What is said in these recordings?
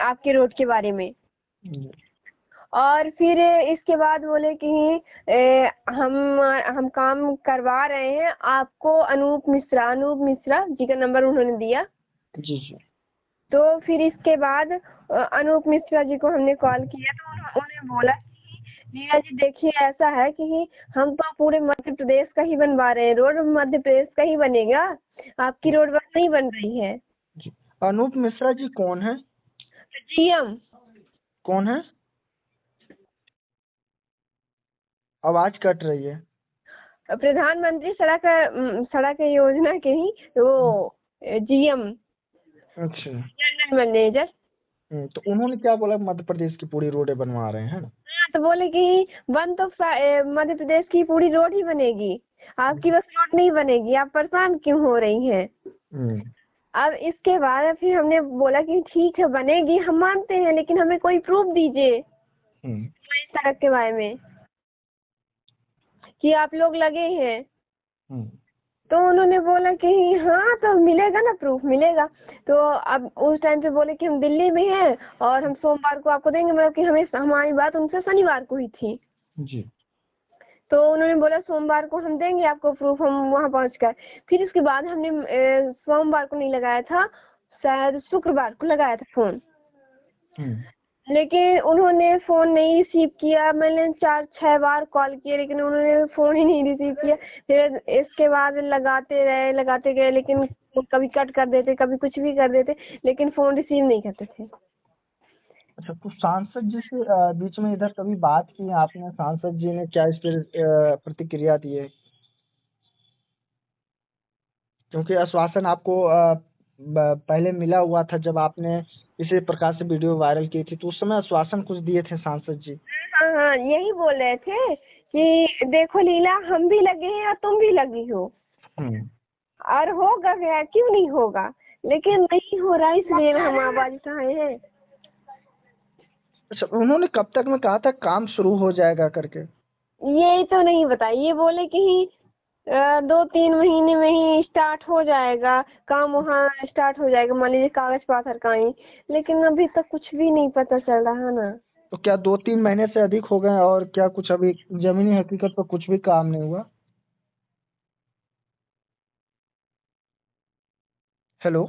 आपके रोड के बारे में। जी। और फिर इसके बाद बोले कि हम काम करवा रहे हैं आपको, अनूप मिश्रा जी का नंबर उन्होंने दिया। जी जी। तो फिर इसके बाद अनूप मिश्रा जी को हमने कॉल किया तो उन्होंने बोला कि रिया जी देखिए ऐसा है कि हम तो पूरे मध्य प्रदेश का ही बनवा रहे हैं, रोड मध्य प्रदेश का ही बनेगा, आपकी रोड बस नहीं बन रही है। जी। अनूप मिश्रा जी कौन है? जीएम। कौन है? आवाज कट रही है। प्रधानमंत्री सड़क योजना के ही वो जीएम, अच्छा। General manager. तो उन्होंने क्या बोला? मध्य प्रदेश की पूरी रोडें बनवा रहे हैं ना? हाँ, तो बोले कि मध्य प्रदेश की पूरी रोड ही बनेगी, आपकी बस रोड नहीं बनेगी, आप परेशान क्यों हो रही हैं। हम्म। अब इसके बाद फिर हमने बोला कि ठीक है बनेगी, हम मानते हैं, लेकिन हमें कोई प्रूफ दीजिए हम्म। सड़क के बारे में कि आप लोग लगे हैं। हम्म। तो उन्होंने बोला कि हाँ तो मिलेगा ना, प्रूफ मिलेगा। तो अब उस टाइम पे बोले कि हम दिल्ली में हैं और हम सोमवार को आपको देंगे, मतलब कि हमारी बात उनसे शनिवार को ही थी। जी। तो उन्होंने बोला सोमवार को हम देंगे आपको प्रूफ, हम वहाँ पहुँचकर। फिर उसके बाद हमने सोमवार को नहीं लगाया था, शायद शुक्रवार को लगाया था फोन, हम्म। लेकिन उन्होंने फोन नहीं रिसीव किया। मैंने 4-6 बार कॉल किए लेकिन उन्होंने फोन ही नहीं रिसीव किया। फिर इसके बाद लगाते गए, लेकिन कभी कट कर देते, कभी कुछ भी कर देते, लेकिन फोन रिसीव नहीं करते थे। अच्छा, तो सांसद जी से बीच में इधर कभी बात की आपने? सांसद जी ने क्या इस पर प्रतिक्रिया दी है? क्योंकि आश्वासन आपको पहले मिला हुआ था जब आपने इसी प्रकार से वीडियो वायरल की थी, तो उस समय आश्वासन कुछ दिए थे सांसद जी? हाँ हाँ, यही बोल रहे थे कि देखो लीला, हम भी लगे हैं और तुम भी लगी हो, हम्म। और होगा क्या, क्यों नहीं होगा, लेकिन नहीं हो रहा, इसलिए हम आवाज उठाए हैं। अच्छा, उन्होंने कब तक में कहा था काम शुरू हो जाएगा करके? ये तो नहीं बताया, ये बोले कि 2-3 महीने में ही स्टार्ट हो जाएगा काम, वहाँ स्टार्ट हो जाएगा, मान लीजिए कागज पत्थर का ही, लेकिन अभी तक कुछ भी नहीं पता चल रहा ना। तो क्या 2-3 महीने से अधिक हो गए और क्या कुछ अभी जमीनी हकीकत पर कुछ भी काम नहीं हुआ? हेलो।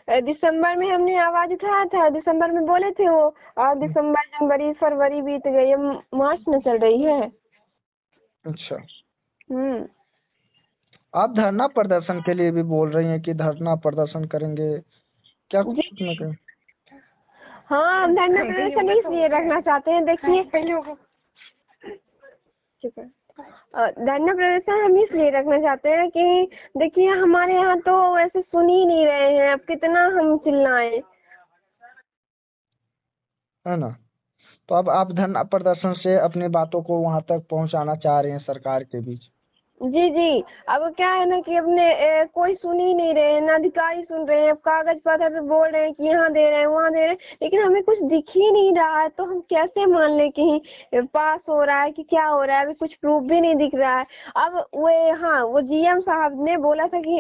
दिसंबर में हमने आवाज उठाया था, दिसंबर में बोले थे वो, और दिसंबर, जनवरी, फरवरी बीत गई, अब मार्च में चल रही है। अच्छा, हम्म। आप धरना प्रदर्शन के लिए भी बोल रही हैं कि धरना प्रदर्शन करेंगे, क्या जी कुछ में कहें? हाँ, हम धरना प्रदर्शन इसलिए रखना चाहते हैं, देखिए धरना प्रदर्शन हम इसलिए रखना चाहते हैं कि देखिए हमारे यहाँ तो वैसे सुन ही नहीं रहे हैं, अब कितना हम चिल्लाएं। है ना? तो अब आप धरना प्रदर्शन से अपनी बातों को वहां तक पहुंचाना चाह रहे हैं सरकार के बीच? जी जी। अब क्या है ना कि अपने कोई सुन ही नहीं रहे हैं, ना अधिकारी सुन रहे हैं, अब कागज पत्र पे बोल रहे हैं कि यहाँ दे रहे हैं, वहाँ दे रहे हैं, लेकिन हमें कुछ दिख ही नहीं रहा है, तो हम कैसे मान लें कि पास हो रहा है कि क्या हो रहा है, अभी कुछ प्रूफ भी नहीं दिख रहा है। अब वो जीएम साहब ने बोला था कि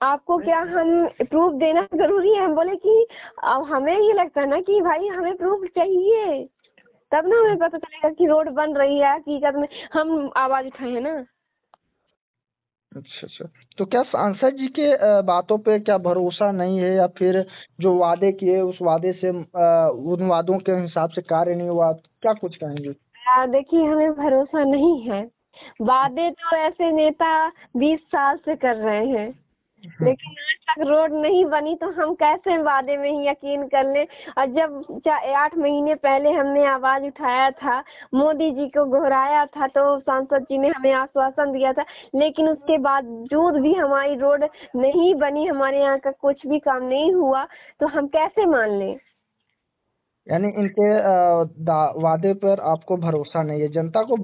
आपको क्या हम प्रूफ देना जरूरी है, हम बोले कि अब हमें ये लगता है ना कि भाई हमें प्रूफ चाहिए, तब ना हमें पता चलेगा कि रोड बन रही है, हकीकत में हम आवाज उठाए हैं ना। अच्छा अच्छा। तो क्या सांसद जी के बातों पे क्या भरोसा नहीं है, या फिर जो वादे किए उस वादे से उन वादों के हिसाब से कार्य नहीं हुआ, क्या कुछ कहेंगे? देखिए हमें भरोसा नहीं है, वादे तो ऐसे नेता 20 साल से कर रहे हैं, हम्म। लेकिन आज तक रोड नहीं बनी, तो हम कैसे वादे में ही यकीन कर लें। और जब 8 महीने पहले हमने आवाज उठाया था, मोदी जी को घुराया था, तो सांसद जी ने हमें आश्वासन दिया था, लेकिन उसके बावजूद भी हमारी रोड नहीं बनी, हमारे यहाँ का कुछ भी काम नहीं हुआ, तो हम कैसे मान लें। यानी इनके वादे पर आपको भरोसा नहीं है? जनता को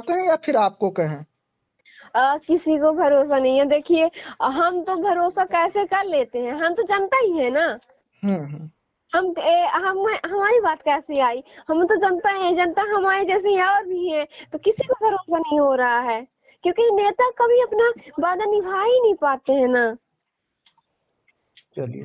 कहें या फिर आपको कहें? किसी को भरोसा नहीं है। देखिए हम तो भरोसा कैसे कर लेते हैं, हम तो जनता ही है ना। हम्म। हमारी बात कैसे आई, हम तो जनता है, जनता हमारे जैसे और भी है, तो किसी को भरोसा नहीं हो रहा है, क्योंकि नेता कभी अपना वादा निभा ही नहीं पाते हैं ना। चलिए।